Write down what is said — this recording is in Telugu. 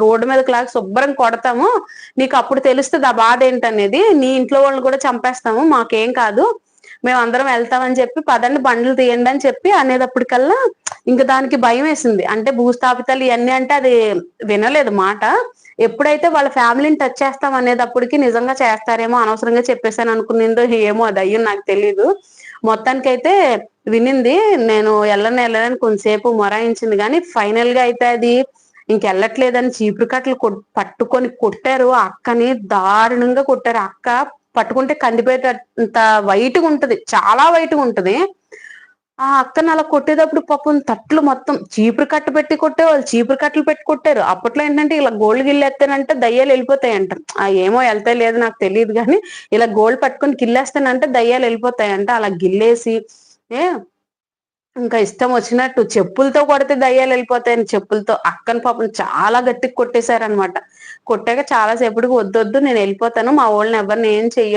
రోడ్డు మీదకి లాగా శుభ్రం కొడతాము, నీకు అప్పుడు తెలుస్తుంది ఆ బాధ ఏంటనేది, నీ ఇంట్లో వాళ్ళని కూడా చంపేస్తాము, మాకేం కాదు, మేము అందరం వెళ్తామని చెప్పి పదండి బండ్లు తీయండి అని చెప్పి అనేటప్పటికల్లా ఇంక దానికి భయం వేసింది. అంటే భూస్థాపితాలు ఇవన్నీ అంటే అది వినలేదు మాట. ఎప్పుడైతే వాళ్ళ ఫ్యామిలీని టచ్ చేస్తాం అనేటప్పటికి నిజంగా చేస్తారేమో, అనవసరంగా చెప్పేశాను అనుకునిందో ఏమో, అది అయ్యి నాకు తెలీదు. మొత్తానికైతే వినింది, నేను వెళ్ళనని కొంతసేపు మొరాయించింది, కానీ ఫైనల్ గా అయితే అది ఇంకెళ్ళట్లేదని చీపురు కట్టలు పట్టుకొని కొట్టారు. ఆ అక్కని దారుణంగా కొట్టారు. అక్క పట్టుకుంటే కందిపోయేటంత వైట్ గా ఉంటది, చాలా వైట్ గా ఉంటది. ఆ అక్కని అలా కొట్టేటప్పుడు పాపం తట్లు మొత్తం చీపురు కట్ట పెట్టి కొట్టేవాళ్ళు, చీపురు కట్టలు పెట్టి కొట్టారు. అప్పట్లో ఏంటంటే ఇలా గోల్డ్ గిల్లేస్తానంటే దయ్యాలు వెళ్ళిపోతాయంట. ఏమో వెళ్తాయి లేదు నాకు తెలియదు, కానీ ఇలా గోల్డ్ పట్టుకొని గిల్లేస్తానంటే దయ్యాలు వెళ్ళిపోతాయంట. అలా గిల్లేసి ఏ ఇంకా ఇష్టం వచ్చినట్టు చెప్పులతో కొడితే దయ్యాలు వెళ్ళిపోతాయని చెప్పులతో అక్కని పాపం చాలా గట్టిగా కొట్టేశారనమాట. కొట్టాక చాలా సేపటికి వద్దొద్దు నేను వెళ్ళిపోతాను, మా వాళ్ళని ఎవరిని ఏం చెయ్యొద్దు